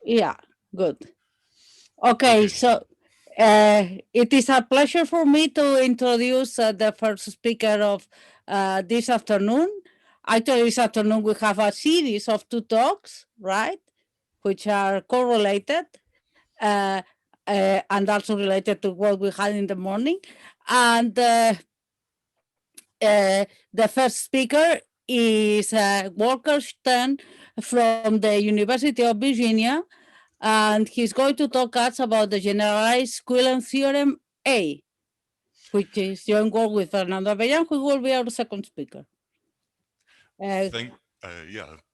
Yeah, good. Okay, Okay. so it is a pleasure for me to introduce the first speaker of this afternoon. Actually, this afternoon we have a series of two talks, right, which are correlated and also related to what we had in the morning. And the first speaker is Walker Stern from the University of Virginia, and he's going to talk us about the generalized Quillen theorem A, which is joint work with Fernando Abellan, who will be our second speaker. Thank,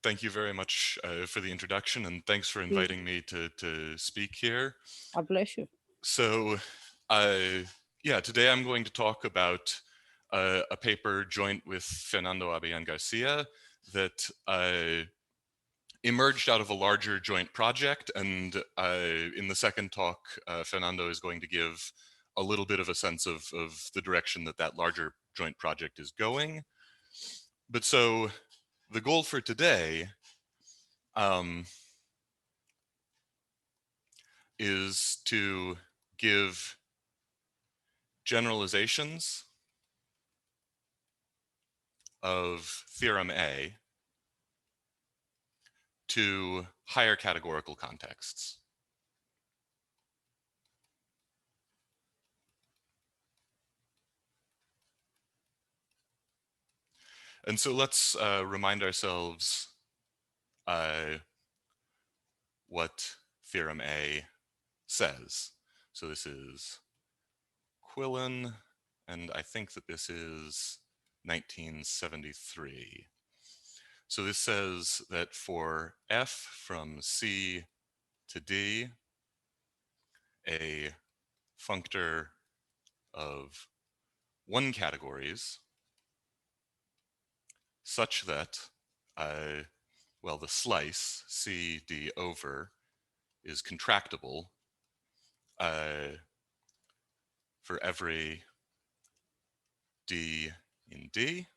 Thank you very much for the introduction, and thanks for inviting me to speak here. A pleasure. So, today I'm going to talk about a paper joint with Fernando Abellan Garcia that emerged out of a larger joint project. And in the second talk, Fernando is going to give a little bit of a sense of the direction that that larger joint project is going. But so the goal for today is to give generalizations of Theorem A to higher categorical contexts. And so let's remind ourselves what Theorem A says. So this is Quillen, and I think that this is 1973. So this says that for f from C to D, a functor of one categories such that, the slice C D over is contractible for every D in D,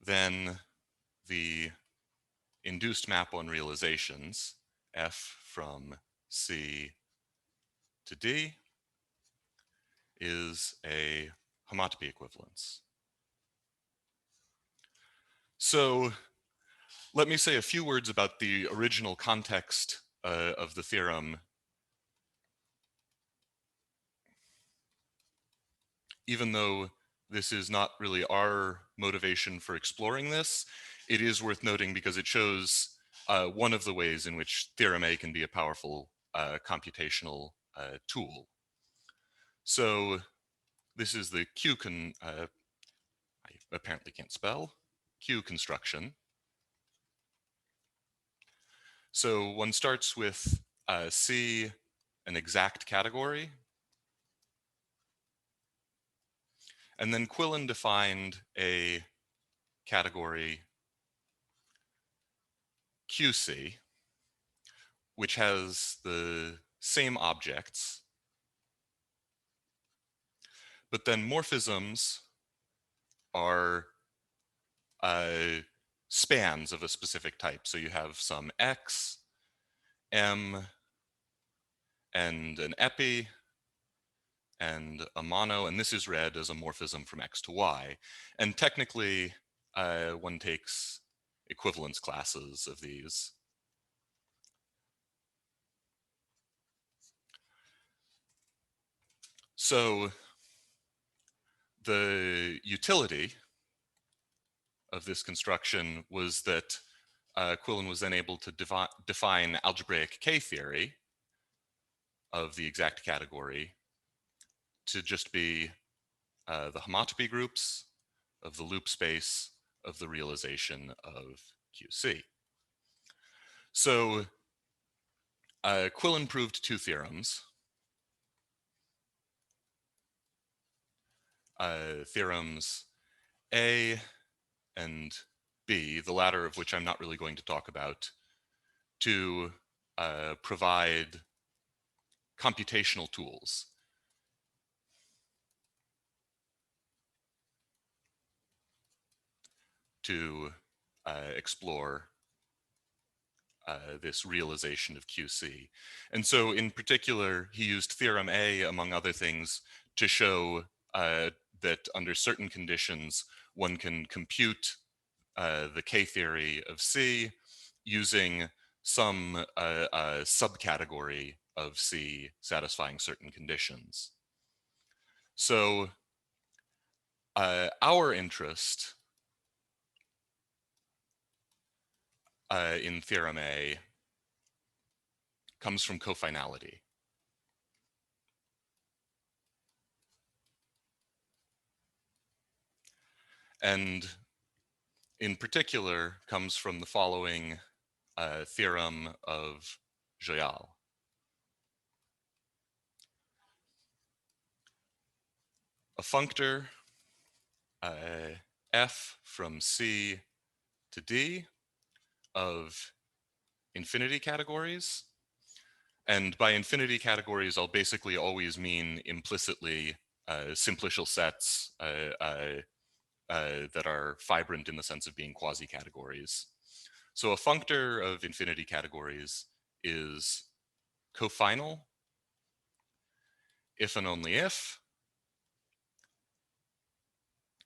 then the induced map on realizations F from C to D is a homotopy equivalence. So let me say a few words about the original context of the theorem. Even though this is not really our motivation for exploring this, it is worth noting because it shows one of the ways in which Theorem A can be a powerful computational tool. So this is the I apparently can't spell, Q construction. So one starts with C, an exact category, and then Quillen defined a category QC, which has the same objects, but then morphisms are spans of a specific type. So you have some X, M, and an epi, and a mono, and this is read as a morphism from X to Y. And technically, one takes equivalence classes of these. So the utility of this construction was that Quillen was then able to define algebraic K-theory of the exact category to just be the homotopy groups of the loop space of the realization of QC. So Quillen proved two theorems. Theorems A and B, the latter of which I'm not really going to talk about, to provide computational tools. To explore this realization of QC. And so in particular, he used Theorem A, among other things, to show that under certain conditions, one can compute the K-theory of C using some subcategory of C satisfying certain conditions. So our interest in Theorem A comes from cofinality. And in particular comes from the following theorem of Joyal. A functor f from C to D of infinity categories. And by infinity categories, I'll basically always mean implicitly simplicial sets that are fibrant in the sense of being quasi-categories. So a functor of infinity categories is cofinal if and only if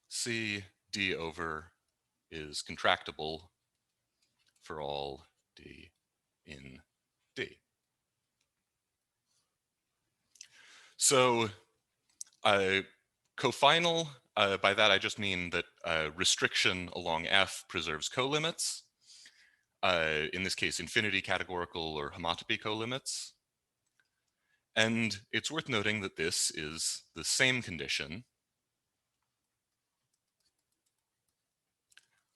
C D over is contractible for all D in D. So cofinal, by that I just mean that restriction along F preserves colimits. In this case, infinity categorical or homotopy colimits. And it's worth noting that this is the same condition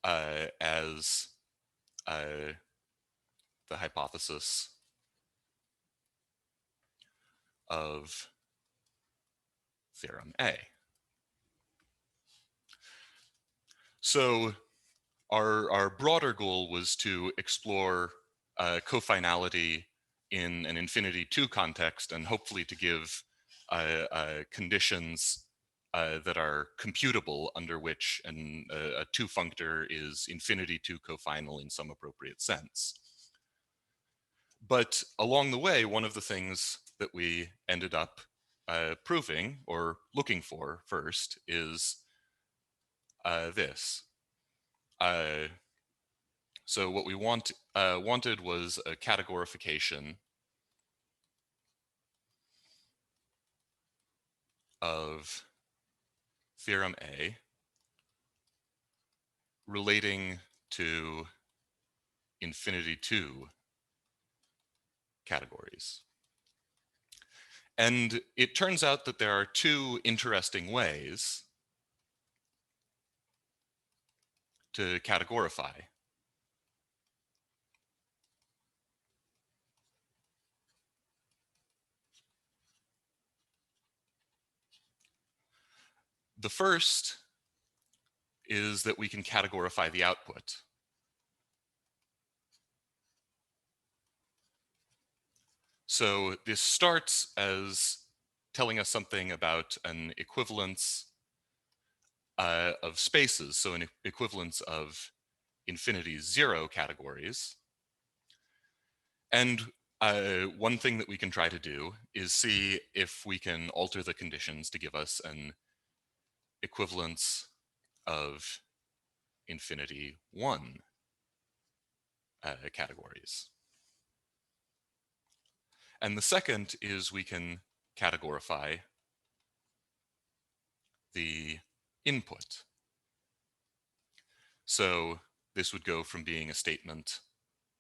as the hypothesis of Theorem A. So our broader goal was to explore cofinality in an infinity 2 context and hopefully to give conditions that are computable under which a 2 functor is infinity 2 cofinal in some appropriate sense. But along the way, one of the things that we ended up proving or looking for first is this. So what we wanted was a categorification of Theorem A relating to infinity 2 categories. And it turns out that there are 2 interesting ways to categorify. The first is that we can categorify the output. So this starts as telling us something about an equivalence of spaces, so an equivalence of infinity 0 categories. And one thing that we can try to do is see if we can alter the conditions to give us an equivalence of infinity 1 categories. And the second is we can categorify the input. So this would go from being a statement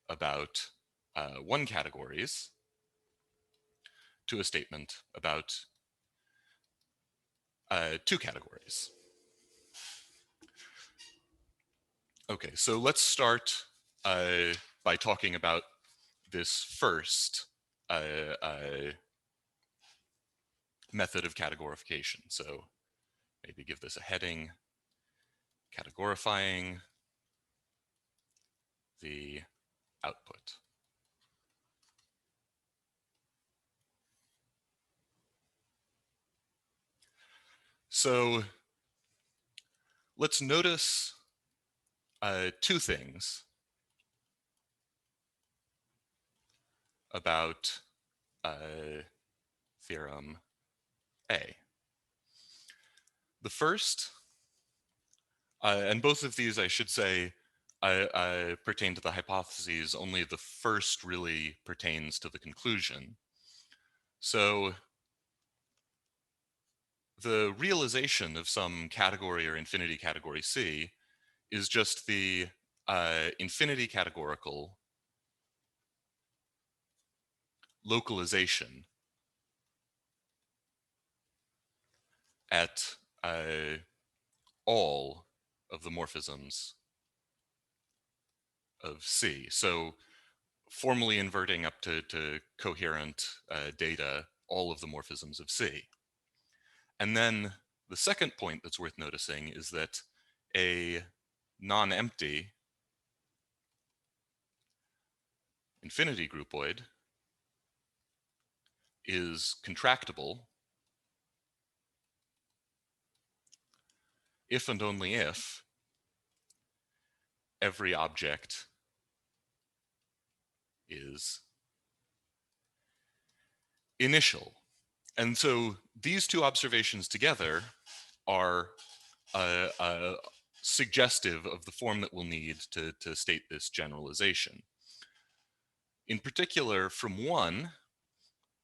about 1 categories to a statement about 2 categories. Okay, so let's start by talking about this first method of categorification. So maybe give this a heading, categorifying the output. So let's notice 2 things. about theorem A. The first, and both of these, I should say, pertain to the hypotheses. Only the first really pertains to the conclusion. So the realization of some category or infinity category C is just the infinity categorical localization at all of the morphisms of C. So formally inverting up to coherent data all of the morphisms of C. And then the second point that's worth noticing is that a non-empty infinity groupoid is contractible if and only if every object is initial. And so these two observations together are suggestive of the form that we'll need to state this generalization. In particular, from one,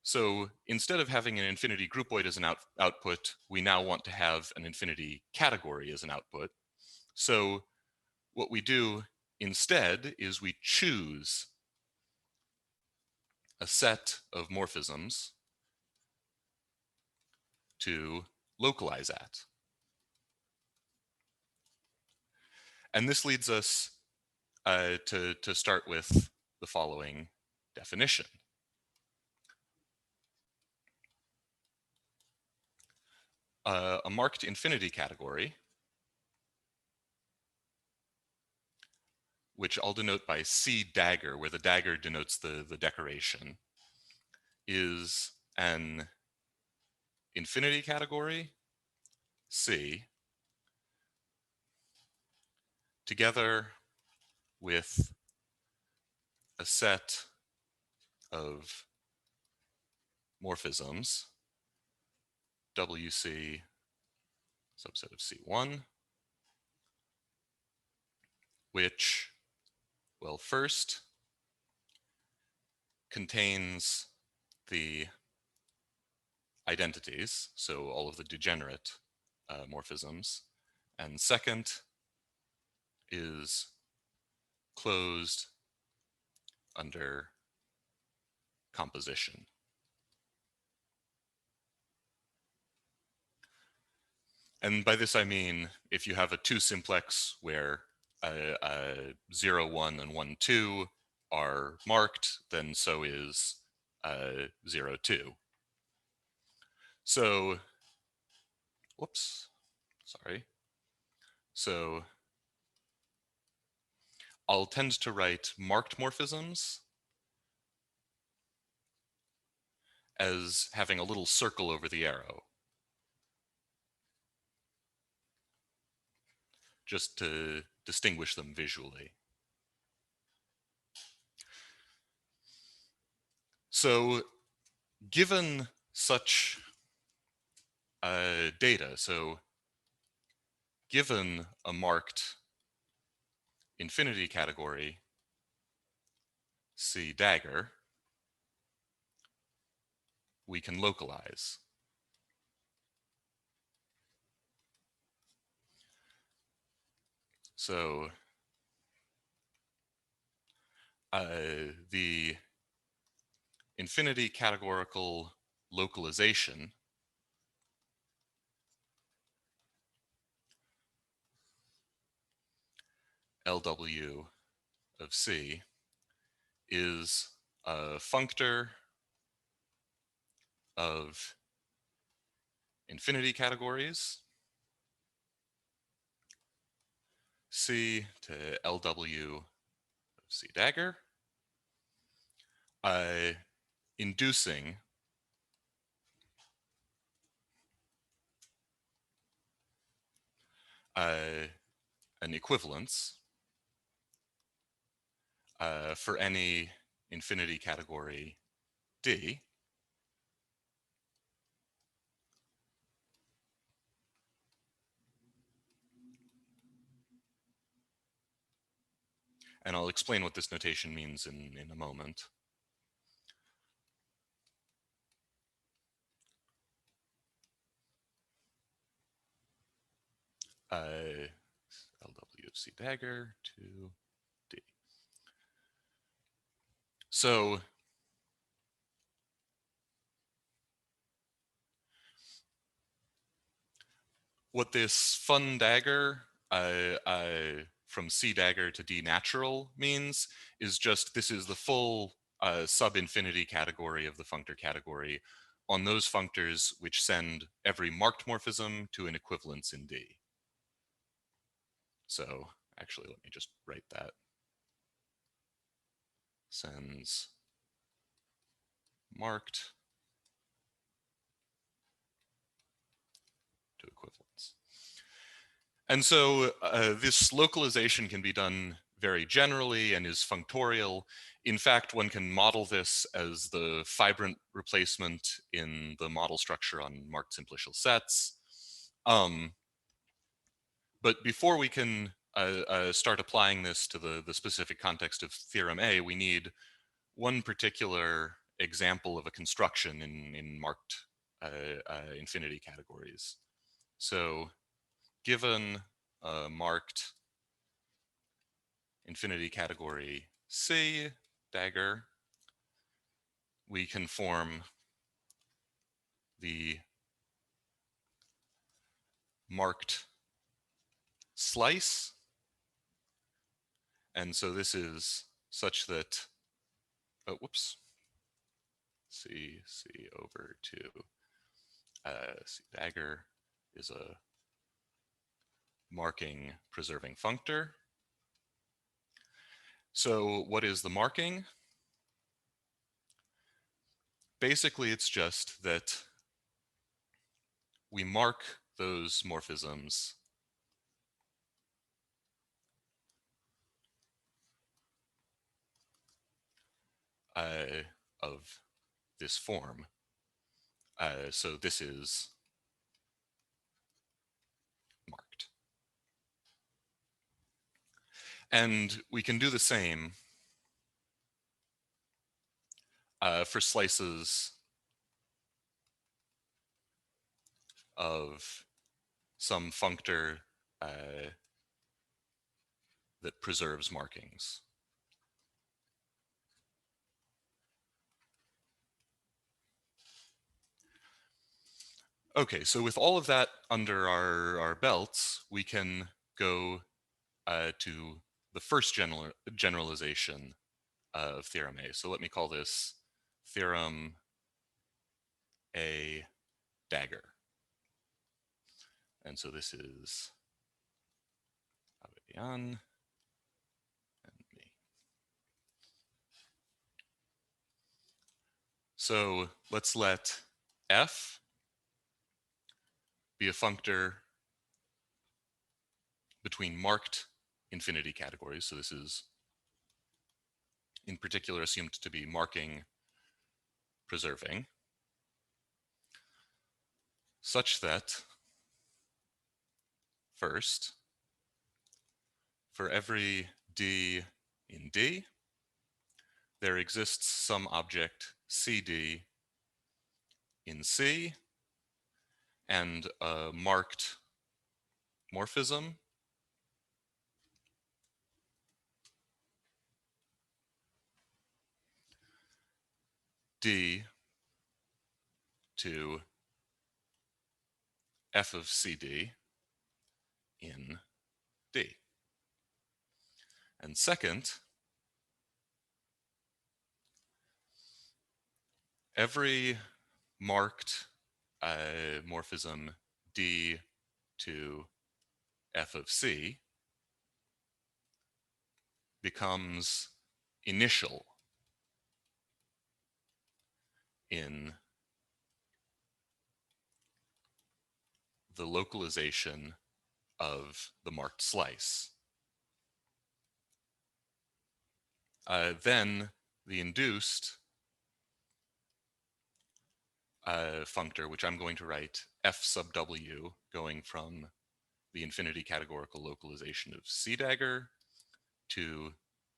so instead of having an infinity groupoid as an output, we now want to have an infinity category as an output. So what we do instead is we choose a set of morphisms to localize at. And this leads us to start with the following definition. A marked infinity category, which I'll denote by C dagger, where the dagger denotes the decoration, is an infinity category, C, together with a set of morphisms, WC subset of C1, which, well, first contains the identities, so all of the degenerate morphisms, and second is closed under composition. And by this I mean if you have a 2-simplex where 0, 1 and 1, 2 are marked, then so is 0, 2. So, whoops, sorry. So I'll tend to write marked morphisms as having a little circle over the arrow, just to distinguish them visually. So given such data, so given a marked infinity category, C dagger, we can localize. So the infinity categorical localization LW of C is a functor of infinity categories C to LW of C dagger, inducing an equivalence for any infinity category D. And I'll explain what this notation means in a moment. LW of C dagger to D. So what this fun dagger from C dagger to D natural means is just this is the full sub-infinity category of the functor category on those functors which send every marked morphism to an equivalence in D. So actually, let me just write that. Sends marked to equivalence. And so this localization can be done very generally and is functorial. In fact, one can model this as the fibrant replacement in the model structure on marked simplicial sets. But before we can start applying this to the specific context of theorem A, we need one particular example of a construction in marked infinity categories. So given a marked infinity category C dagger, we can form the marked slice. And so this is such that, oh, whoops, C over to C dagger is a marking preserving functor. So what is the marking? Basically, it's just that we mark those morphisms of this form. So this is marked. And we can do the same for slices of some functor that preserves markings. Okay, so with all of that under our belts, we can go to the first generalization of theorem A. So let me call this theorem A dagger. And so this is Abelian and me. So let's let F be a functor between marked infinity categories. So this is in particular assumed to be marking preserving, such that first, for every D in D, there exists some object CD in C and a marked morphism D to F of CD in D. And second, every marked morphism D to F of C becomes initial in the localization of the marked slice. Then the induced functor, which I'm going to write f sub w, going from the infinity categorical localization of C dagger to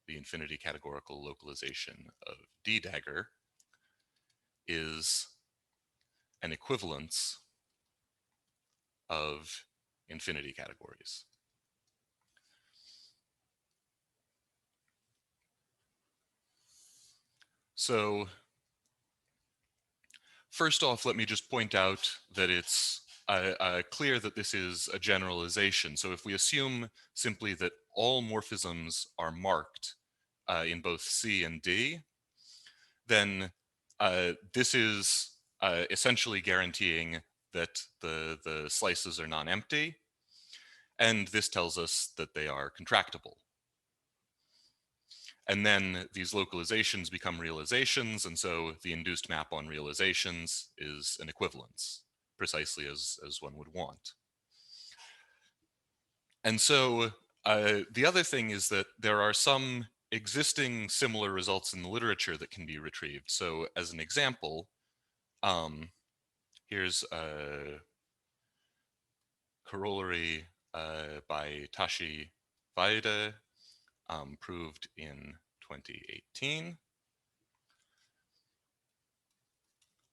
the infinity categorical localization of D dagger, is an equivalence of infinity categories. So first off, let me just point out that it's clear that this is a generalization. So if we assume simply that all morphisms are marked in both C and D, then this is essentially guaranteeing that the slices are non-empty, and this tells us that they are contractible. And then these localizations become realizations, and so the induced map on realizations is an equivalence, precisely as one would want. And so the other thing is that there are some existing similar results in the literature that can be retrieved. So as an example, here's a corollary by Tashi Vaida, proved in 2018.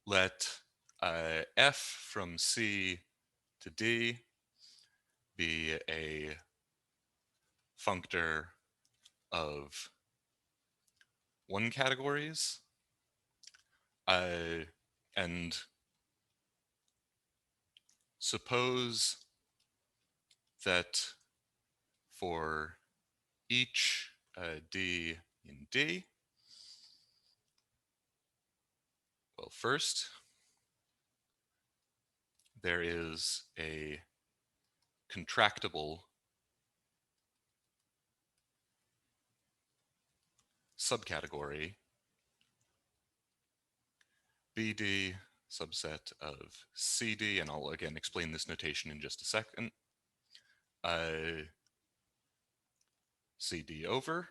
Let f from C to D be a functor of one categories, and suppose that for each D in D, well, first, there is a contractible subcategory BD subset of CD, and I'll again explain this notation in just a second. CD over,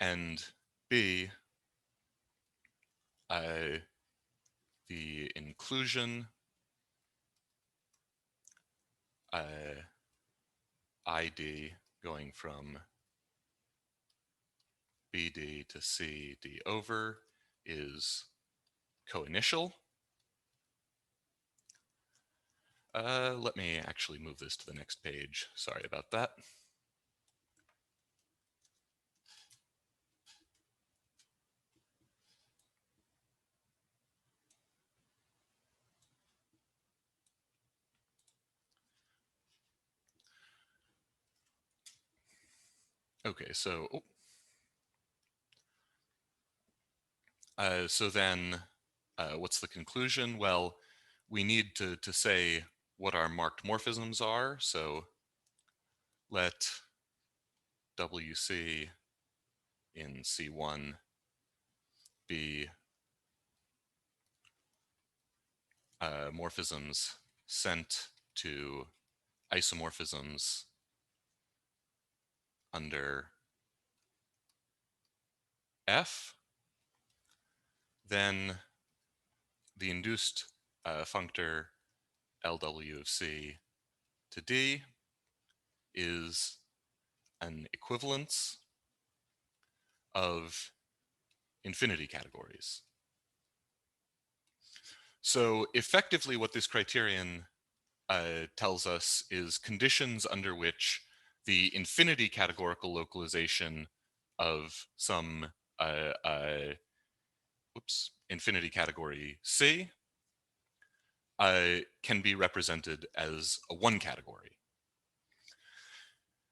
and B, the inclusion ID going from BD to CD over is co-initial. Let me actually move this to the next page. Sorry about that. Okay, so then what's the conclusion? Well, we need to say what our marked morphisms are. So let WC in C1 be morphisms sent to isomorphisms under F. Then the induced functor LW of C to D is an equivalence of infinity categories. So effectively what this criterion tells us is conditions under which the infinity categorical localization of some infinity category C can be represented as a one category.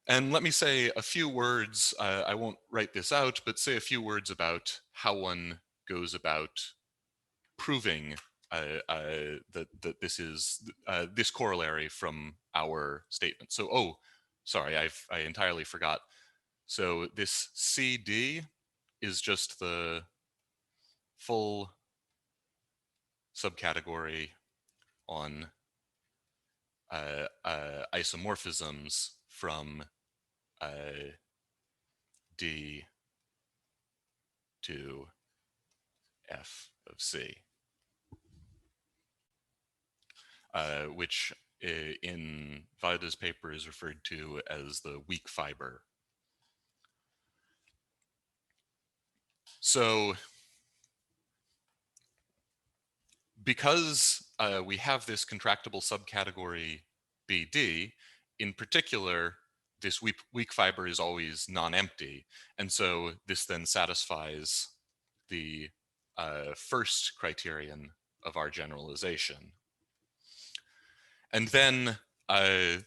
And let me say a few words, I won't write this out, but say a few words about how one goes about proving that this is this corollary from our statement. So, sorry, I entirely forgot. So this CD is just the full subcategory on isomorphisms from D to f of c, which in Vada's paper is referred to as the weak fiber. So because we have this contractible subcategory BD, in particular, this weak fiber is always non-empty. And so this then satisfies the first criterion of our generalization. And then,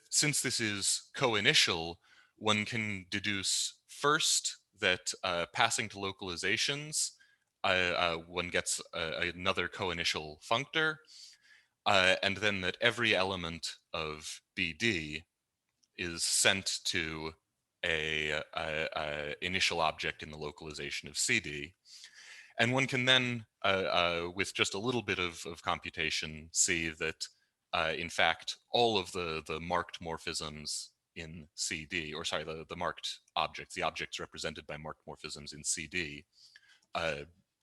since this is co-initial, one can deduce first that passing to localizations, one gets another co-initial functor, and then that every element of BD is sent to a initial object in the localization of CD. And one can then, with just a little bit of computation, see that, in fact, all of the marked morphisms in CD, or sorry, the marked objects, the objects represented by marked morphisms in CD,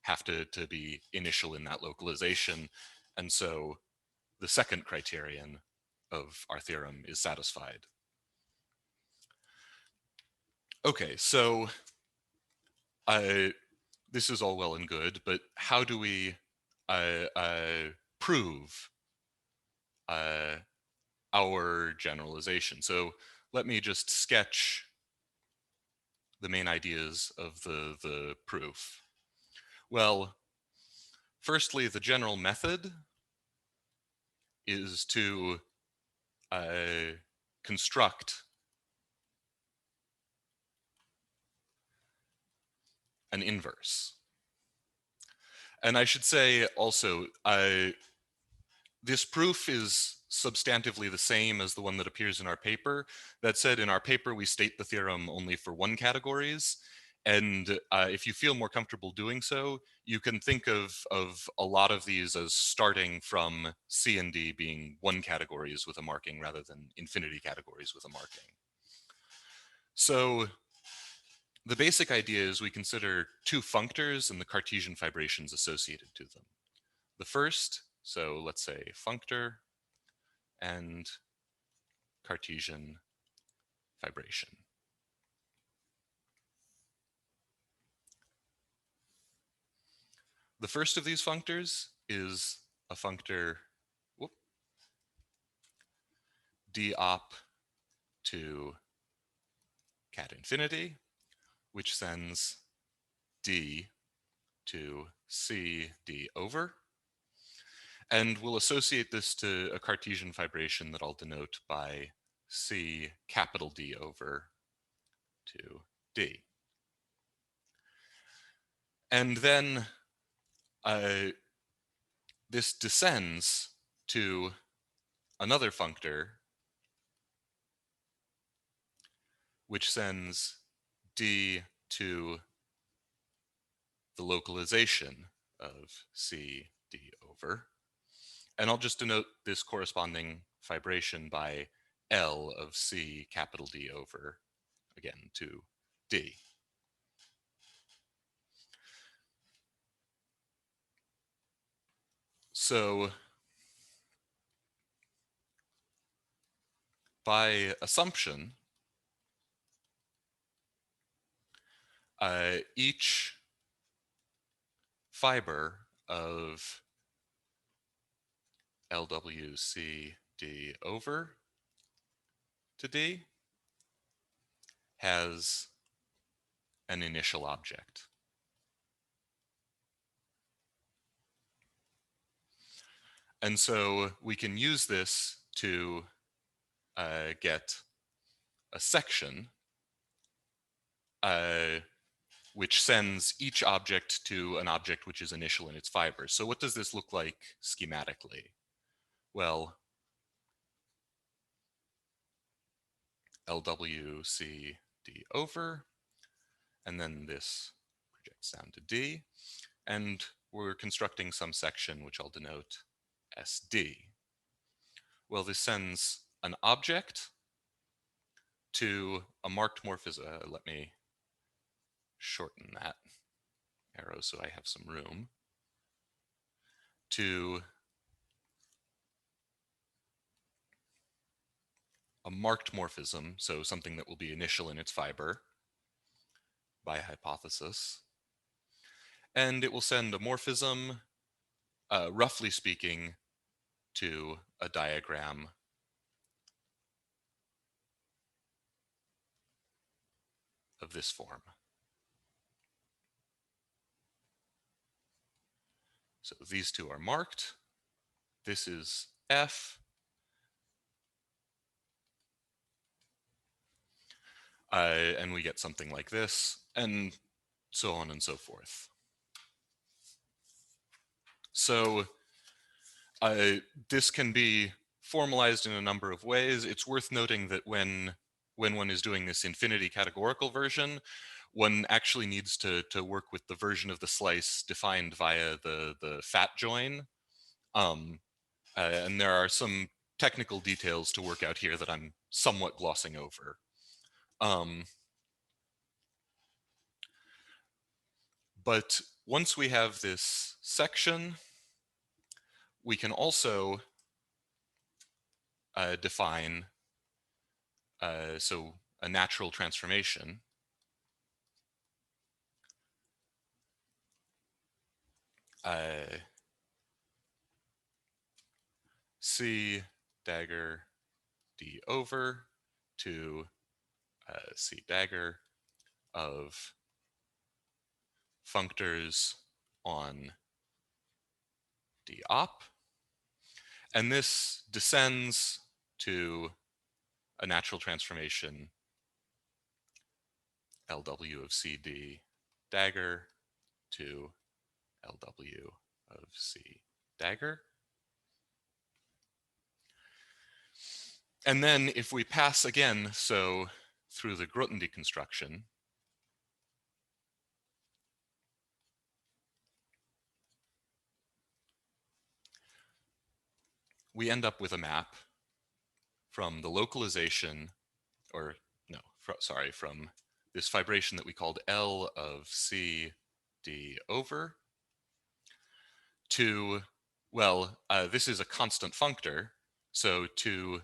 have to be initial in that localization. And so the second criterion of our theorem is satisfied. Okay, so this is all well and good, but how do we prove our generalization? So let me just sketch the main ideas of the proof. Well, firstly, the general method is to construct an inverse. And I should say also, this proof is substantively the same as the one that appears in our paper. That said, in our paper, we state the theorem only for one categories. And if you feel more comfortable doing so, you can think of a lot of these as starting from C and D being one categories with a marking rather than infinity categories with a marking. So the basic idea is we consider two functors and the Cartesian fibrations associated to them. The first, so let's say functor and Cartesian fibration. The first of these functors is a functor d op to cat infinity, which sends d to c d over. And we'll associate this to a Cartesian fibration that I'll denote by c capital D over to d. And then this descends to another functor, which sends d to the localization of c d over. And I'll just denote this corresponding fibration by L of c capital D over, again, to d. So by assumption, each fiber of LWCD over to D has an initial object. And so we can use this to get a section which sends each object to an object which is initial in its fibers. So what does this look like schematically? Well, LWCD over, and then this projects down to D, and we're constructing some section which I'll denote SD. Well, this sends an object to a marked morphism. Let me shorten that. arrow so I have some room, to a marked morphism, so something that will be initial in its fiber by hypothesis. And it will send a morphism, roughly speaking, to a diagram of this form. So these two are marked. This is F. And we get something like this, and so on and so forth. So this can be formalized in a number of ways. It's worth noting that when one is doing this infinity categorical version, one actually needs to work with the version of the slice defined via the fat join. And there are some technical details to work out here that I'm somewhat glossing over. But once we have this section, we can also define so a natural transformation C dagger D over to C dagger of functors on D op. And this descends to a natural transformation LW of CD dagger to LW of C dagger. And then if we pass again, so through the Groton deconstruction, we end up with a map from the localization, or no, sorry, from this fibration that we called L of C D over to, well, this is a constant functor, so to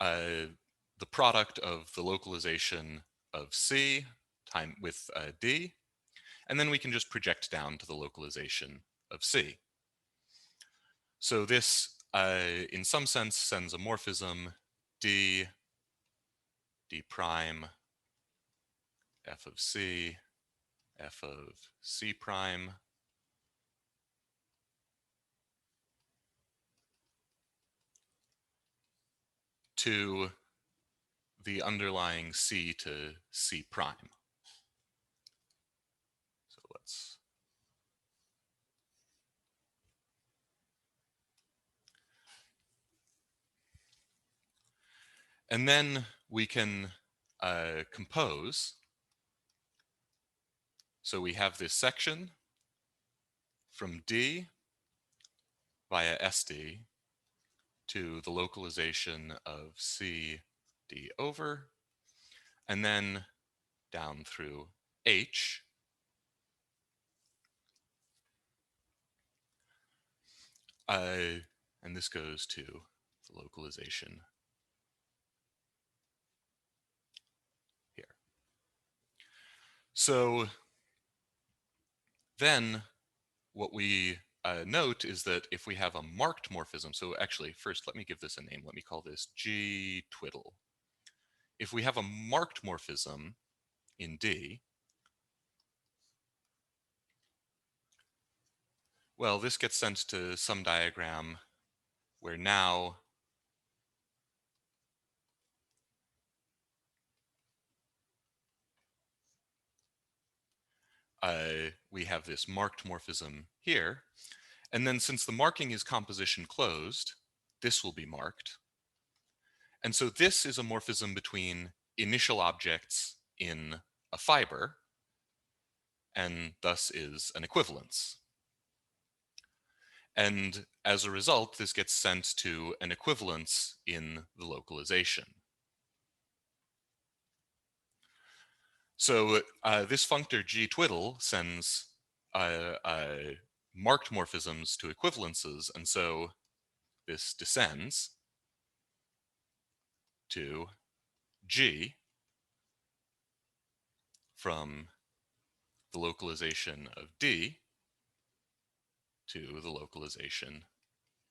the product of the localization of C time with D, and then we can just project down to the localization of C. So this, in some sense, sends a morphism D prime, F of C, F of C prime, to the underlying C to C prime. So let's and then we can compose. So we have this section from D via SD to the localization of C D over, and then down through H. And this goes to the localization here. So then what we note is that if we have a marked morphism, so actually first let me give this a name, let me call this G twiddle. If we have a marked morphism in D, well, this gets sent to some diagram where now we have this marked morphism here. And then since the marking is composition closed, this will be marked. And so this is a morphism between initial objects in a fiber, and thus is an equivalence. And as a result, this gets sent to an equivalence in the localization. So this functor g twiddle sends marked morphisms to equivalences, and so this descends to g from the localization of d to the localization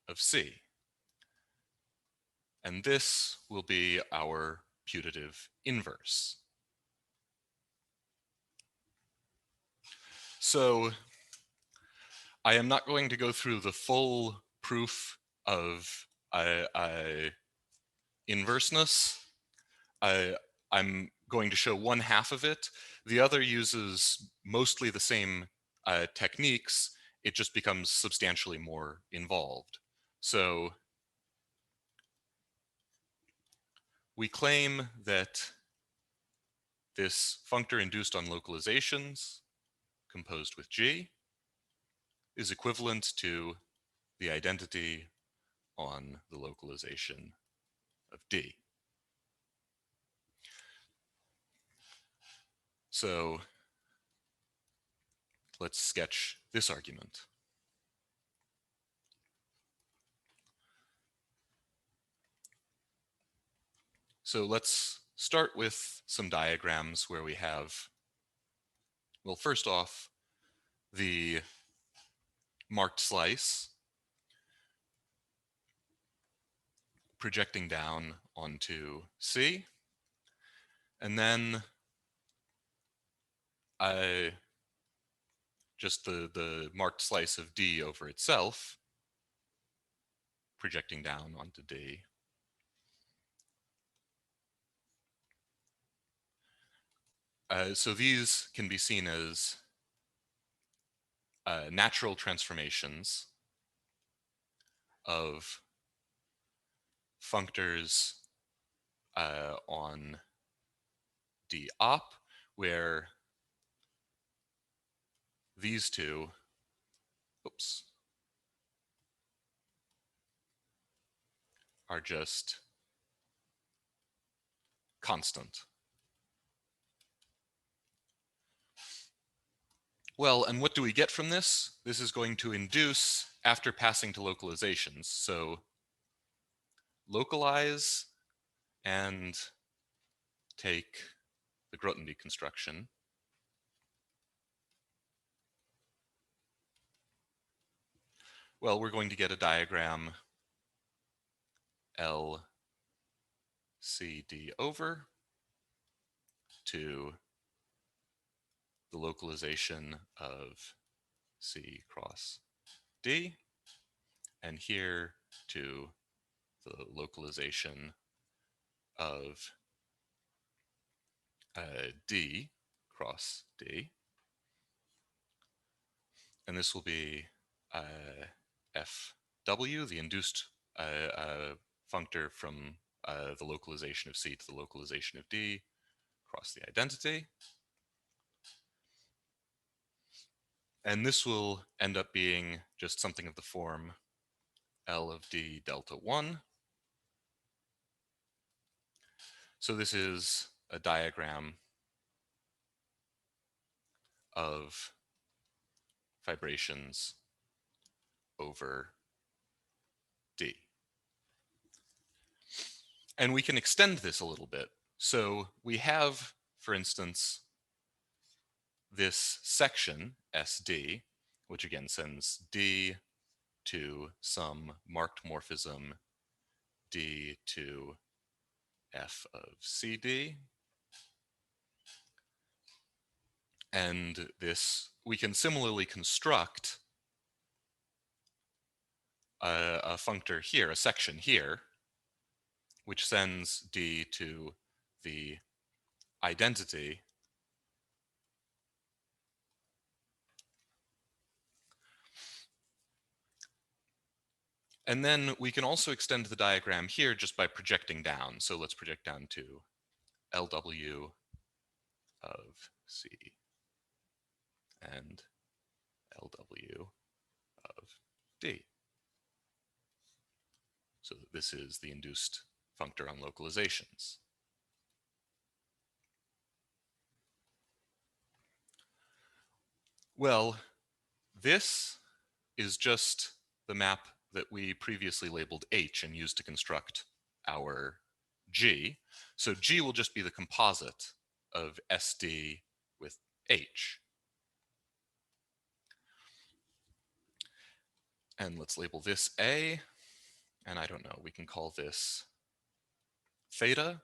of c. And this will be our putative inverse. So I am not going to go through the full proof of inverseness. I'm going to show one half of it. The other uses mostly the same techniques. It just becomes substantially more involved. So we claim that this functor induced on localizations composed with G is equivalent to the identity on the localization of D. So let's sketch this argument. So let's start with some diagrams where we have, well, first off, the marked slice projecting down onto C, and then just the marked slice of D over itself projecting down onto D. So these can be seen as natural transformations of functors on D op, where these two, oops, are just constant. Well, and what do we get from this? This is going to induce after passing to localizations. So localize and take the Grothendieck construction. Well, we're going to get a diagram LCD over to the localization of C cross D, and here to the localization of D cross D. And this will be FW, the induced functor from the localization of C to the localization of D cross the identity. And this will end up being just something of the form L of D delta 1. So this is a diagram of fibrations over D. And we can extend this a little bit. So we have, for instance, this section SD, which again sends D to some marked morphism D to F of CD. And this, we can similarly construct a functor here, a section here, which sends D to the identity and then we can also extend the diagram here just by projecting down. So let's project down to LW of C and LW of D. so that this is the induced functor on localizations. Well, this is just the map that we previously labeled H and used to construct our G. So G will just be the composite of SD with H. And let's label this A, and I don't know, we can call this theta.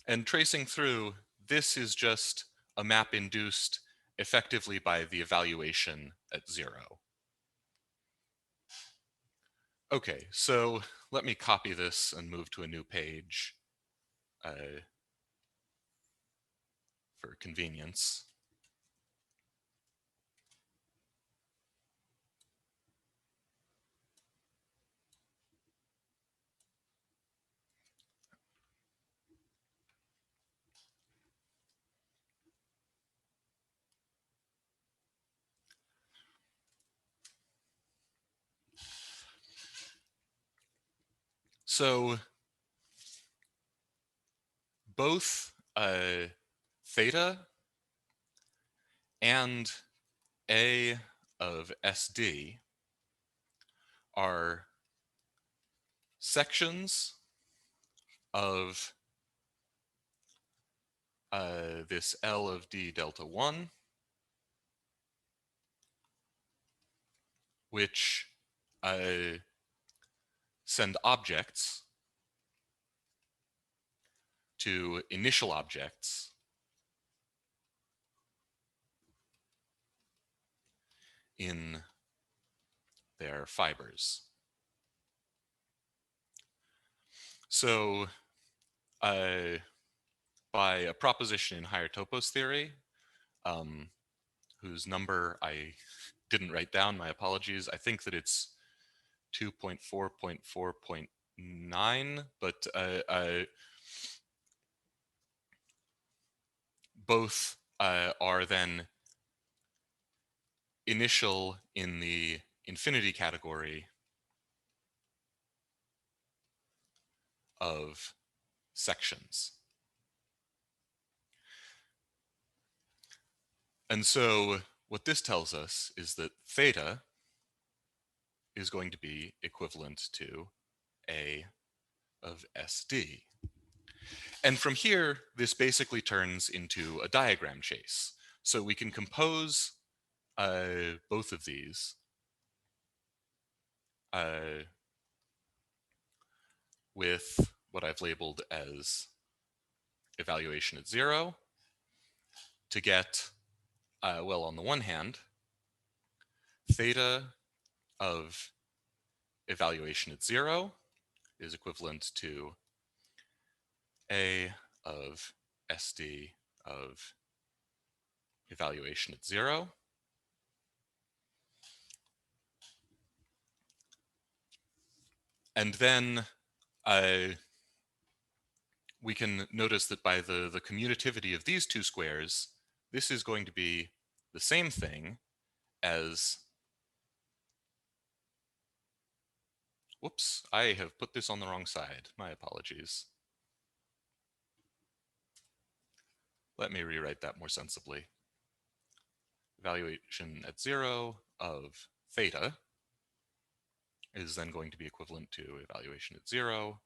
And tracing through, this is just a map induced effectively by the evaluation at 0. Okay, so let me copy this and move to a new page for convenience. So both theta and A of SD are sections of this L of D delta 1, which send objects to initial objects in their fibers. So by a proposition in higher topos theory, whose number I didn't write down, my apologies. I think that it's 2.4.4.9, but both are then initial in the infinity category of sections. And so what this tells us is that theta is going to be equivalent to A of SD. And from here, this basically turns into a diagram chase. So we can compose both of these with what I've labeled as evaluation at 0 to get, well, on the one hand, theta of evaluation at 0 is equivalent to A of SD of evaluation at 0. And then we can notice that by the commutativity of these two squares, this is going to be the same thing as, whoops, I have put this on the wrong side. My apologies. Let me rewrite that more sensibly. Evaluation at 0 of theta is then going to be equivalent to evaluation at 0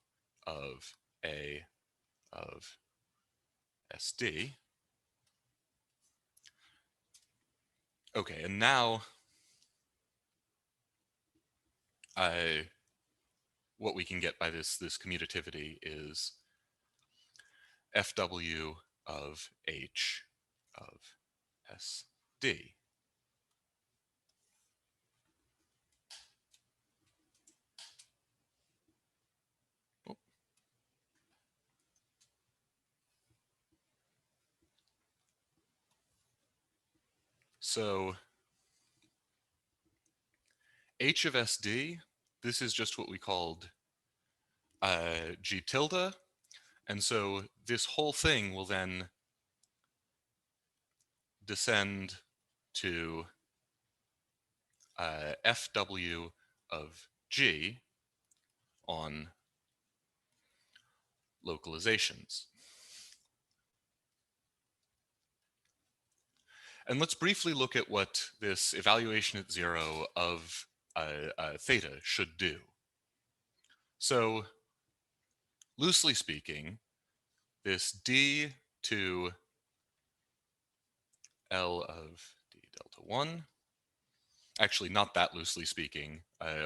of A of SD. Okay, and now what we can get by this commutativity is FW of H of SD. Oh. So H of SD, this is just what we called G tilde. And so this whole thing will then descend to FW of G on localizations. And let's briefly look at what this evaluation at 0 of theta should do. So loosely speaking, this d to L of d delta 1, actually not that loosely speaking,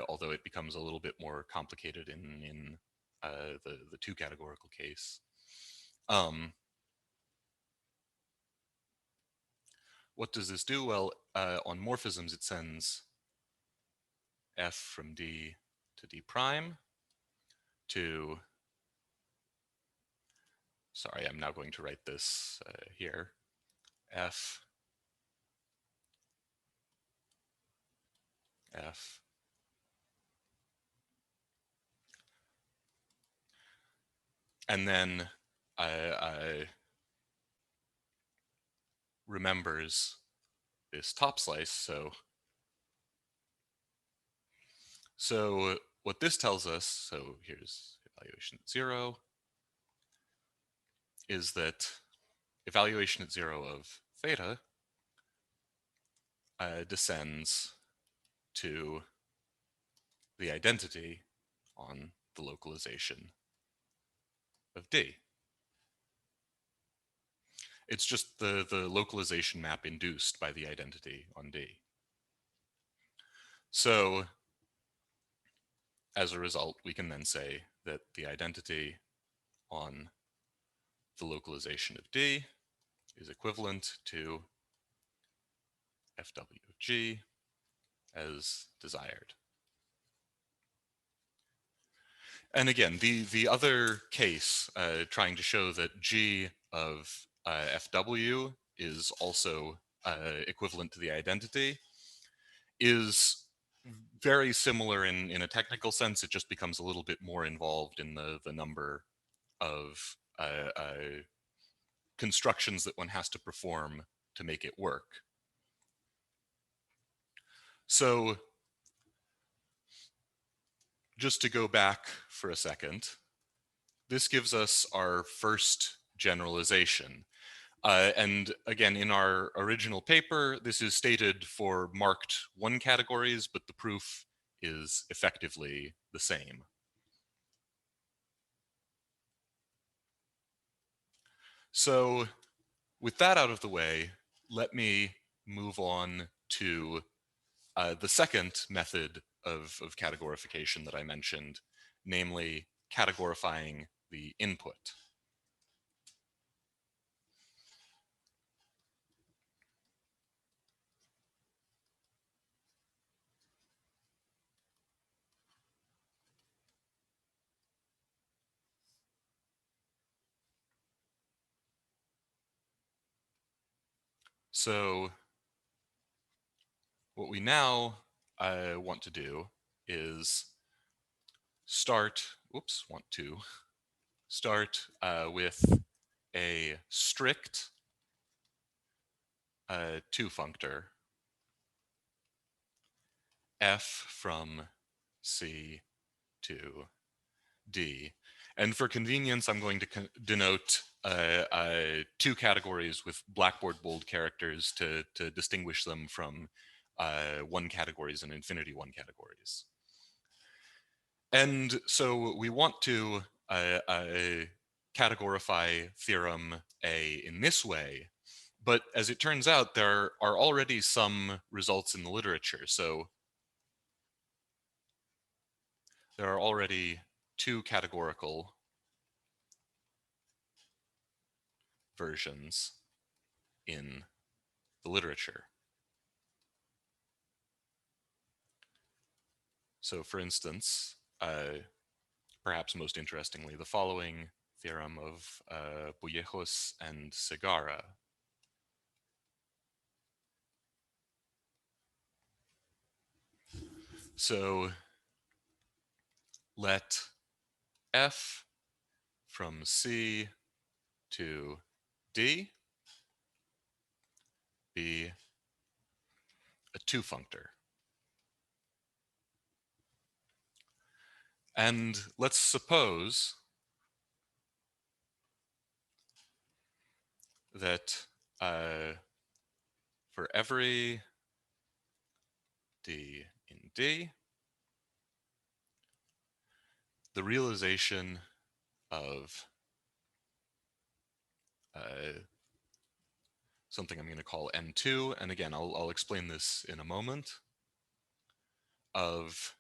although it becomes a little bit more complicated in the two categorical case. What does this do? Well, on morphisms, it sends f from d to d prime to, sorry, I'm now going to write this here, f and then I remembers this top slice. So what this tells us, so here's evaluation at 0, is that evaluation at 0 of theta descends to the identity on the localization of D. It's just the localization map induced by the identity on D. So as a result, we can then say that the identity on the localization of D is equivalent to FW of G as desired. And again, the other case trying to show that G of FW is also equivalent to the identity is very similar in a technical sense. It just becomes a little bit more involved in the number of constructions that one has to perform to make it work. So just to go back for a second, this gives us our first generalization. And again, in our original paper, this is stated for marked 1 categories, but the proof is effectively the same. So with that out of the way, let me move on to the second method of categorification that I mentioned, namely categorifying the input. So what we now want to do is start with a strict 2-functor f from C to D. And for convenience, I'm going to denote 2 categories with blackboard bold characters to distinguish them from 1 categories and infinity 1 categories. And so we want to categorify theorem A in this way, but as it turns out, there are already some results in the literature. So there are already 2 categorical versions in the literature. So for instance, perhaps most interestingly, the following theorem of Bullejos and Segarra. So let f from C to D be a 2-functor. And let's suppose that for every d in D, the realization of something I'm going to call N2, and again, I'll explain this in a moment, of,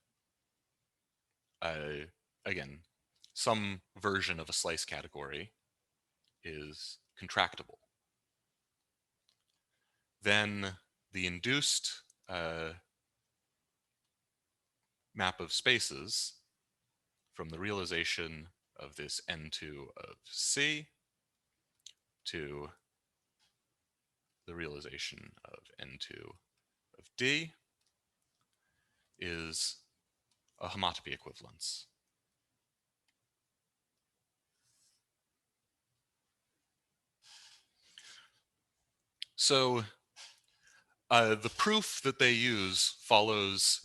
again, some version of a slice category is contractible. Then the induced map of spaces from the realization of this N2 of C to the realization of N2 of D is a homotopy equivalence. So the proof that they use follows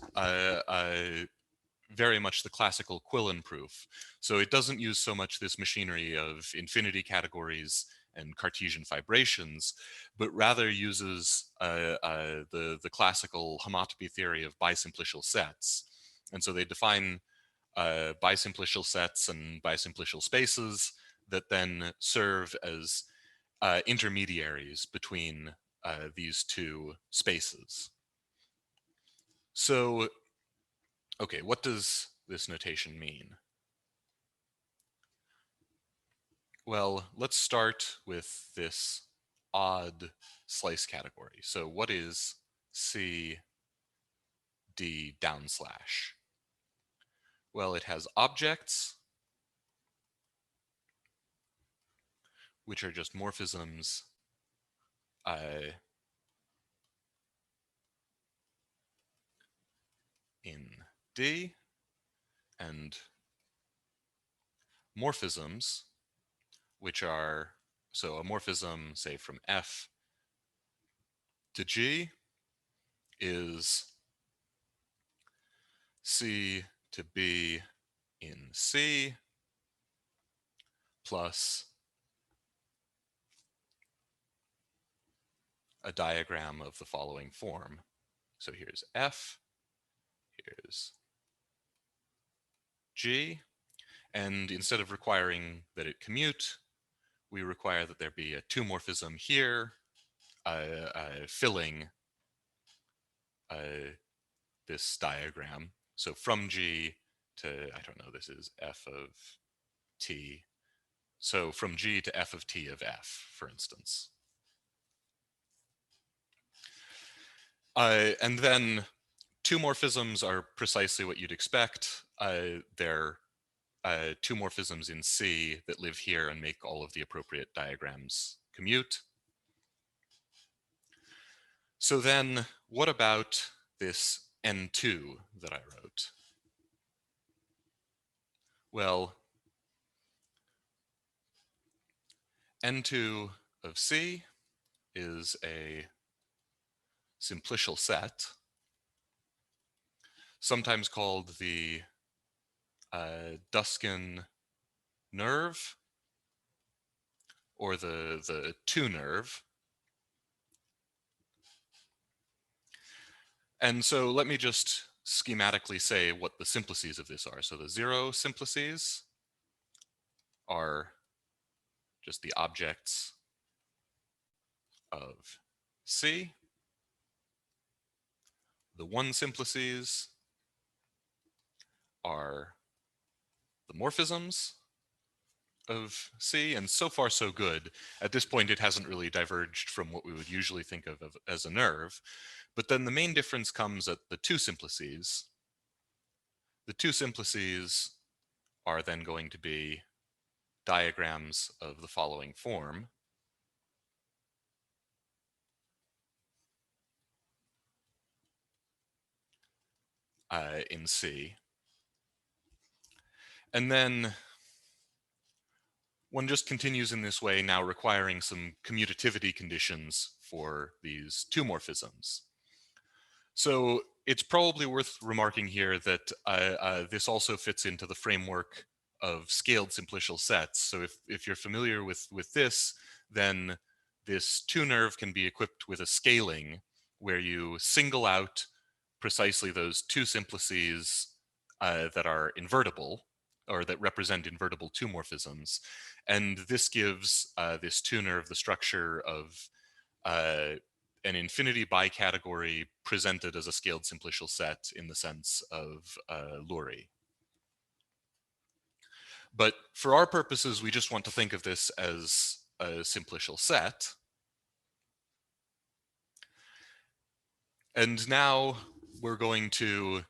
very much the classical Quillen proof. So it doesn't use so much this machinery of infinity categories and Cartesian fibrations, but rather uses the classical homotopy theory of bisimplicial sets. And so they define bisimplicial sets and bisimplicial spaces that then serve as intermediaries between these two spaces. So, okay, what does this notation mean? Well, let's start with this odd slice category. So what is C D down slash? Well, it has objects, which are just morphisms in D, and morphisms, which are, so a morphism, say, from F to G is C to B in C plus a diagram of the following form. So here's F, here's G, and instead of requiring that it commute, we require that there be a two-morphism here, filling this diagram. So from G to, I don't know, this is F of T. So from G to F of T of F, for instance. And then two morphisms are precisely what you'd expect. They're two morphisms in C that live here and make all of the appropriate diagrams commute. So then what about this N2 that I wrote? Well, N2 of C is a simplicial set, sometimes called the Duskin nerve, or the two nerve. And so let me just schematically say what the simplices of this are. So the zero simplices are just the objects of C. The one simplices are the morphisms of C, and so far so good. At this point, it hasn't really diverged from what we would usually think of as a nerve. But then the main difference comes at the two simplices. The two simplices are then going to be diagrams of the following form. In C. And then one just continues in this way, now requiring some commutativity conditions for these two morphisms. So it's probably worth remarking here that this also fits into the framework of scaled simplicial sets. So if you're familiar with this, then this 2-nerve can be equipped with a scaling where you single out precisely those 2 simplices that are invertible, or that represent invertible 2 morphisms. And this gives this 2-nerve the structure of an infinity bicategory presented as a scaled simplicial set in the sense of Lurie. But for our purposes, we just want to think of this as a simplicial set. And now we're going to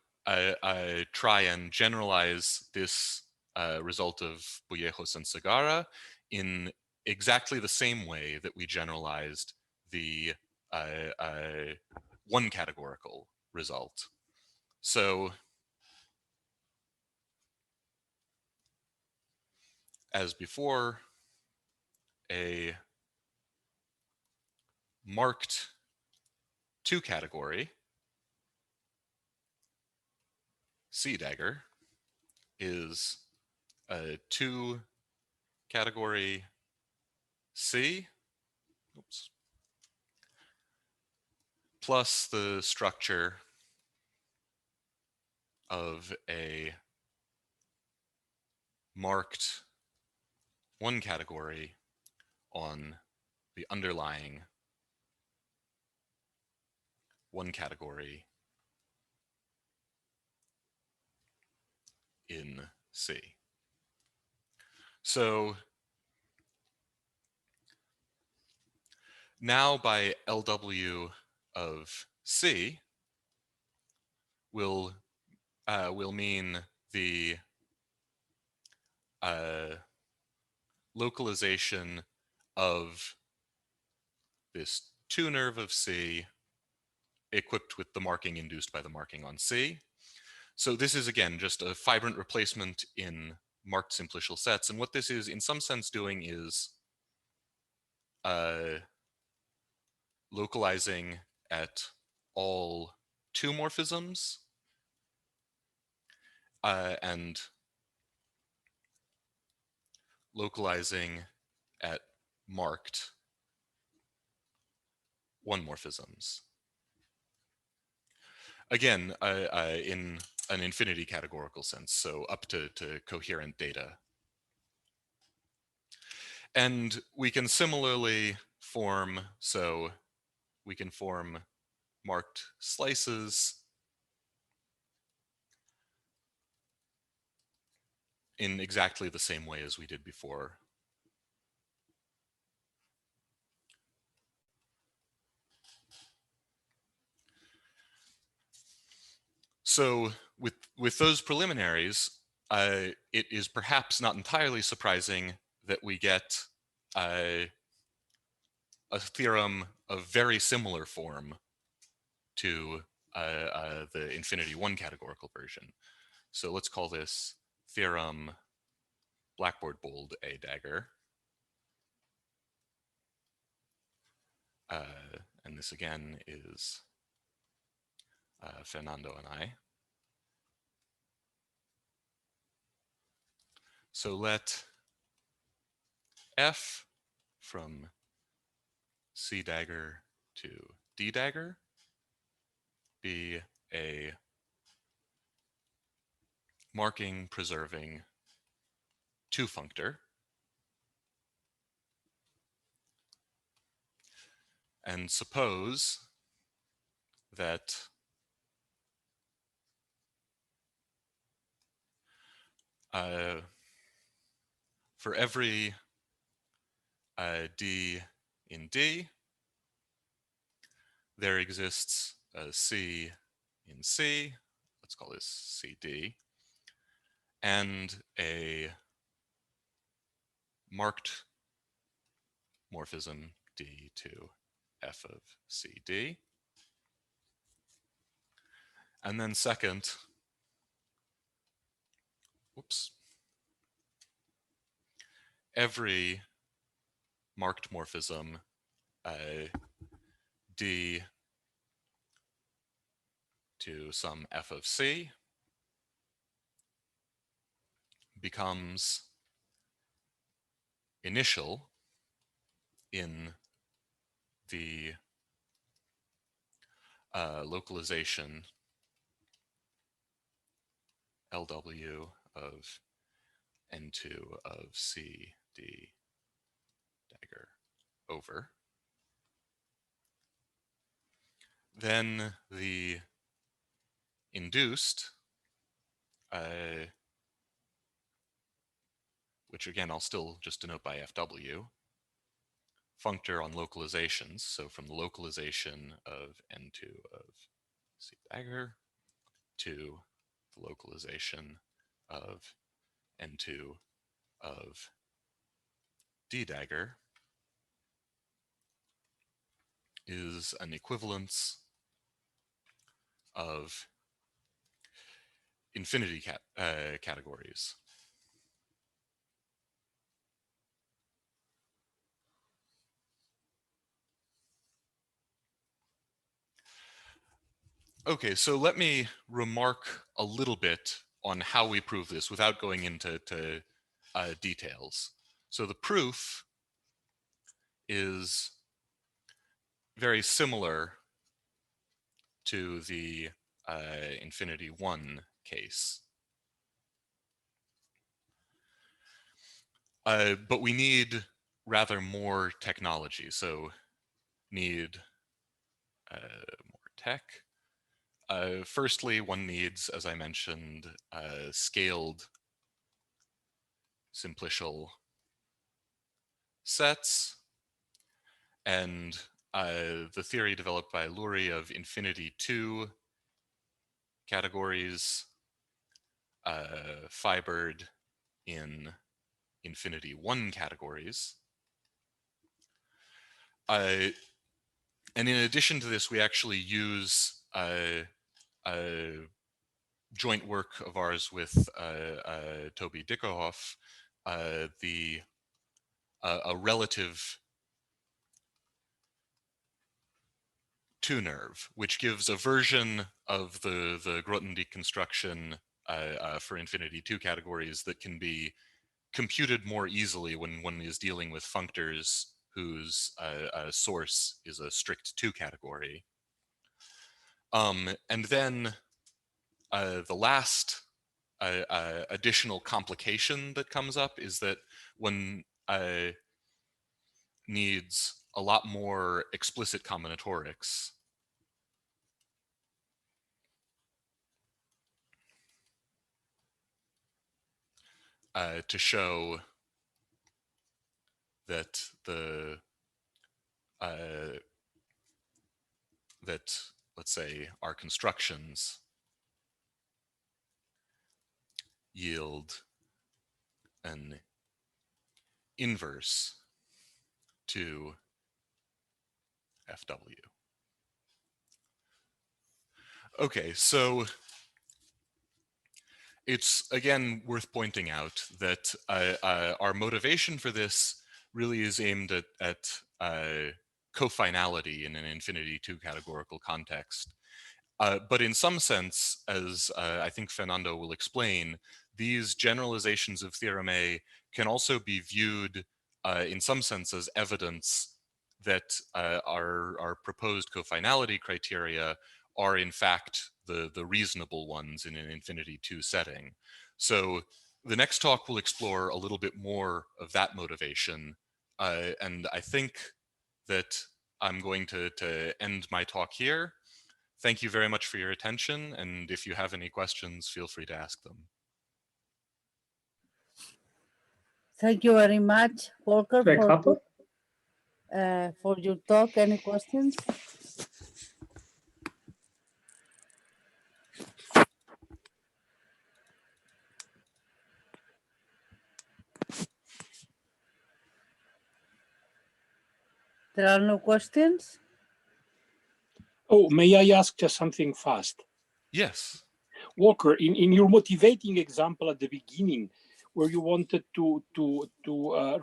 try and generalize this result of Bullejos and Segarra in exactly the same way that we generalized the one categorical result. So as before, a marked 2 category C dagger is a 2 category C, oops, plus the structure of a marked 1 category on the underlying 1 category in C. So now by LW of C will mean the localization of this 2-nerve of C equipped with the marking induced by the marking on C. So this is, again, just a fibrant replacement in marked simplicial sets. And what this is, in some sense, doing is localizing at all 2 morphisms and localizing at marked 1 morphisms. Again, in an infinity categorical sense, so up to coherent data. And we can similarly form, so we can form marked slices in exactly the same way as we did before. So with those preliminaries, it is perhaps not entirely surprising that we get a theorem of very similar form to the infinity 1 categorical version. So let's call this theorem blackboard bold A dagger. And this again is Fernando and I. So let F from C dagger to D dagger be a marking preserving 2 functor. And suppose that for every D in D, there exists a C in C, let's call this CD, and a marked morphism D to F of CD. And then second, whoops, every marked morphism D to some f of c becomes initial in the localization LW of N2 of C D dagger over. Then the induced, which again I'll still just denote by FW, functor on localizations. So from the localization of N2 of C dagger to the localization of N2 of D dagger is an equivalence of infinity categories. Okay, so let me remark a little bit on how we prove this without going into details. So the proof is very similar to the infinity 1 case. But we need rather more technology, so need more tech. Firstly, one needs, as I mentioned, scaled simplicial sets, and the theory developed by Lurie of infinity 2 categories fibered in infinity 1 categories. And in addition to this, we actually use joint work of ours with Toby Dickerhoff, a relative two-nerve, which gives a version of the Grothendieck construction for infinity 2 categories that can be computed more easily when one is dealing with functors whose source is a strict 2 category. And then the last additional complication that comes up is that one needs a lot more explicit combinatorics. To show that that, let's say, our constructions yield an inverse to FW. Okay, so it's again worth pointing out that our motivation for this really is aimed at cofinality in an infinity 2 categorical context. But in some sense, as I think Fernando will explain, these generalizations of Theorem A can also be viewed in some sense as evidence that our proposed cofinality criteria are in fact the reasonable ones in an infinity 2 setting. So the next talk will explore a little bit more of that motivation. And I think that I'm going to end my talk here. Thank you very much for your attention, and if you have any questions, feel free to ask them. Thank you very much, Volker, for your talk. Any questions? There are no questions? Oh, may I ask just something fast? Yes. Walker, in your motivating example at the beginning, where you wanted to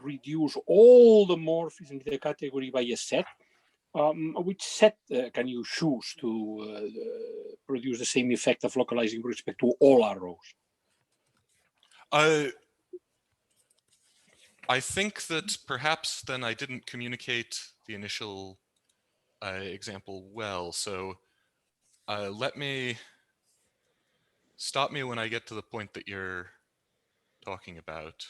reduce all the morphisms in the category by a set, which set can you choose to produce the same effect of localizing with respect to all arrows? I think that perhaps then I didn't communicate the initial example well. So stop me when I get to the point that you're talking about.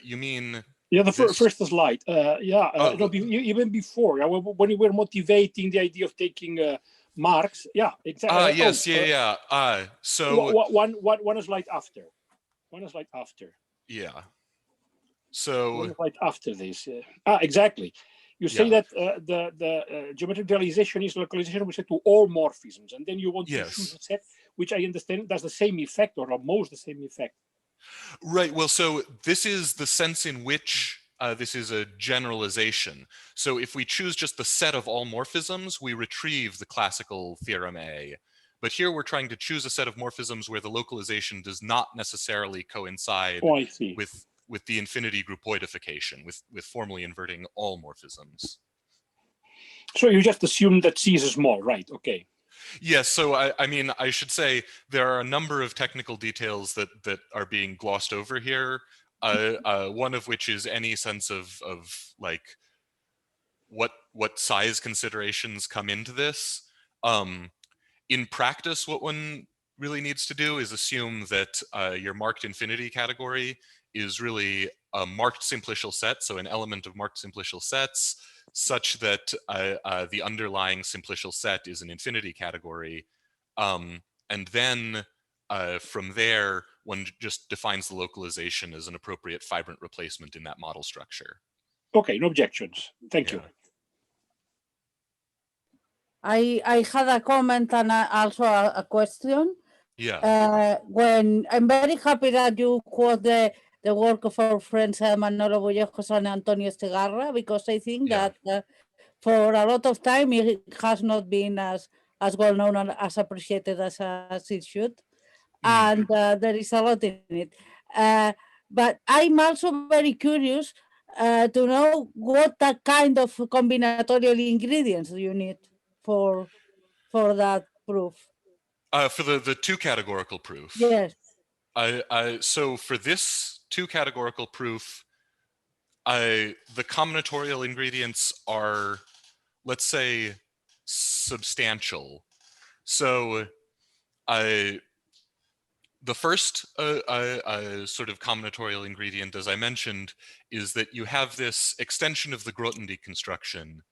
You mean the first slide. No, even before, when you were motivating the idea of taking marks. Yeah, exactly. Yes, so one slide after. One slide after. Yeah. So one slide after this. Exactly. You say that the geometric realization is localization with respect to all morphisms, and then you want to choose a set which I understand does the same effect or almost the same effect. Right. Well, so this is the sense in which this is a generalization. So if we choose just the set of all morphisms, we retrieve the classical theorem A. But here we're trying to choose a set of morphisms where the localization does not necessarily coincide with the infinity groupoidification, with formally inverting all morphisms. So you just assume that C is small, right? Okay. Yes, so I mean, I should say there are a number of technical details that are being glossed over here. One of which is any sense of like what size considerations come into this. In practice, what one really needs to do is assume that your marked infinity category is really a marked simplicial set, so an element of marked simplicial sets, such that the underlying simplicial set is an infinity category. And then from there, one just defines the localization as an appropriate fibrant replacement in that model structure. Okay, no objections. Thank you. I had a comment and also a question. When I'm very happy that you quote the work of our friends Manolo Bullejos and Antonio Estegarra, because I think that for a lot of time it has not been as well known and as appreciated as it should. And there is a lot in it. But I'm also very curious to know what kind of combinatorial ingredients you need for that proof. For the two categorical proof. Yes. So for this two categorical proof, the combinatorial ingredients are, let's say, substantial. So the first sort of combinatorial ingredient, as I mentioned, is that you have this extension of the Grothendieck construction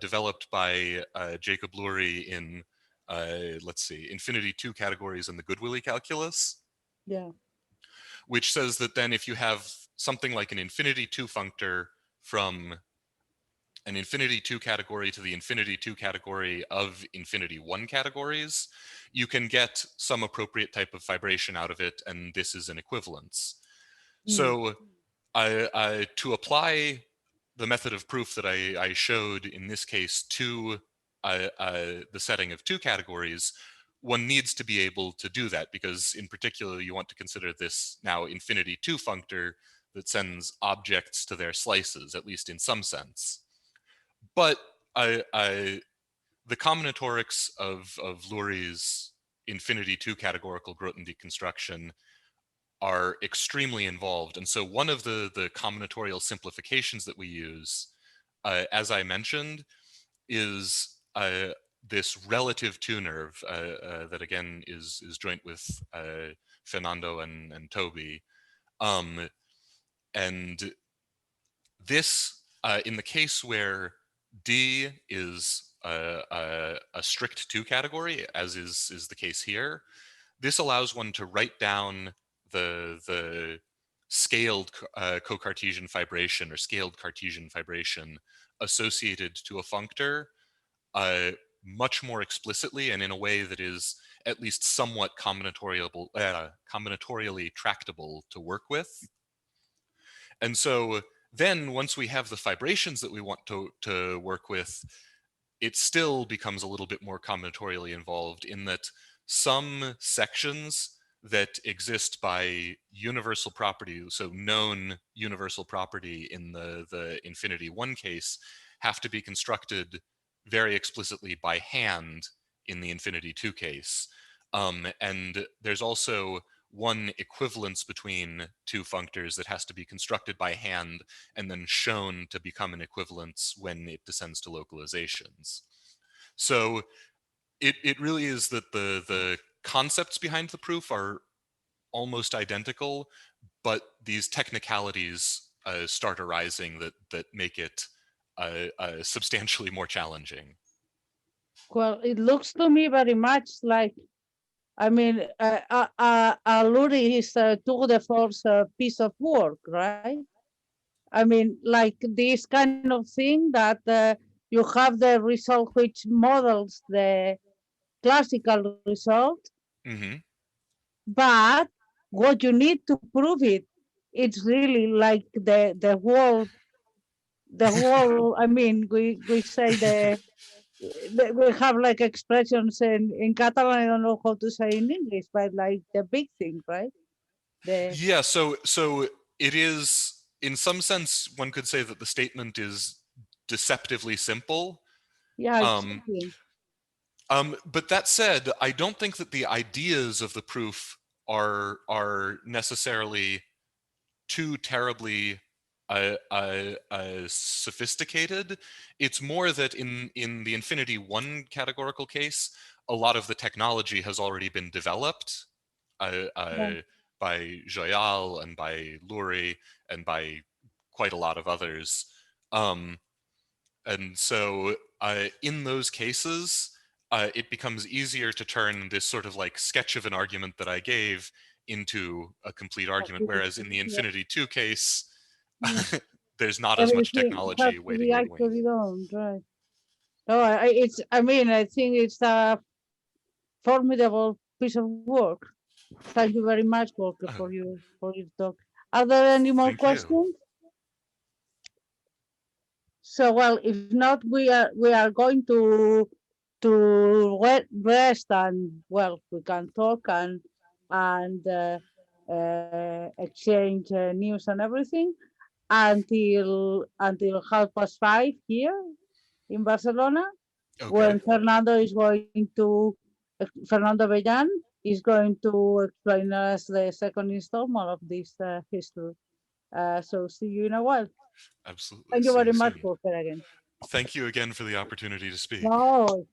developed by Jacob Lurie in, let's see, Infinity 2 categories in the Goodwillie calculus. Yeah. Which says that then if you have something like an Infinity 2 functor from an Infinity 2 category to the Infinity 2 category of Infinity 1 categories, you can get some appropriate type of fibration out of it, and this is an equivalence. So to apply the method of proof that I showed in this case to the setting of two categories, one needs to be able to do that, because in particular you want to consider this now Infinity 2 functor that sends objects to their slices, at least in some sense. But the combinatorics of Lurie's Infinity 2 categorical Grothendieck construction are extremely involved. And so one of the combinatorial simplifications that we use, as I mentioned, is this relative two-nerve that again is joint with Fernando and Toby. And this, in the case where D is a strict 2 category, as is the case here, this allows one to write down the scaled co-Cartesian fibration or scaled Cartesian fibration associated to a functor much more explicitly and in a way that is at least somewhat combinatorially tractable to work with. And so then once we have the fibrations that we want to work with, it still becomes a little bit more combinatorially involved in that some sections that exist by universal property, so known universal property in the Infinity 1 case, have to be constructed very explicitly by hand in the infinity 2 case. And there's also one equivalence between two functors that has to be constructed by hand and then shown to become an equivalence when it descends to localizations. So it really is that the concepts behind the proof are almost identical, but these technicalities start arising that make it substantially more challenging. Well, it looks to me very much like, I mean, Luri is a tour de force piece of work, right? I mean, like this kind of thing that you have the result which models the classical result, but what you need to prove it, it's really like the whole. I mean, we say we have like expressions in Catalan. I don't know how to say in English, but like the big thing, right? Yeah. So it is, in some sense, one could say that the statement is deceptively simple. Yeah, exactly. But that said, I don't think that the ideas of the proof are necessarily too terribly sophisticated. It's more that in the infinity 1 categorical case, a lot of the technology has already been developed by Joyal and by Luri and by quite a lot of others. And so in those cases, it becomes easier to turn this sort of like sketch of an argument that I gave into a complete argument, whereas in the infinity 2 case, there's not as much Everything has technology to waiting be in the wings. actually done, right? No, I mean, I think it's a formidable piece of work. Thank you very much, Walker, for your talk. Are there any more questions? So, well, if not, we are going to rest, and well, we can talk and exchange news and everything until 5:30 here in Barcelona, when Fernando Bellan is going to explain us the second installment of this history. So see you in a while. Absolutely. Thank you very much, Walker, again. Thank you again for the opportunity to speak. No.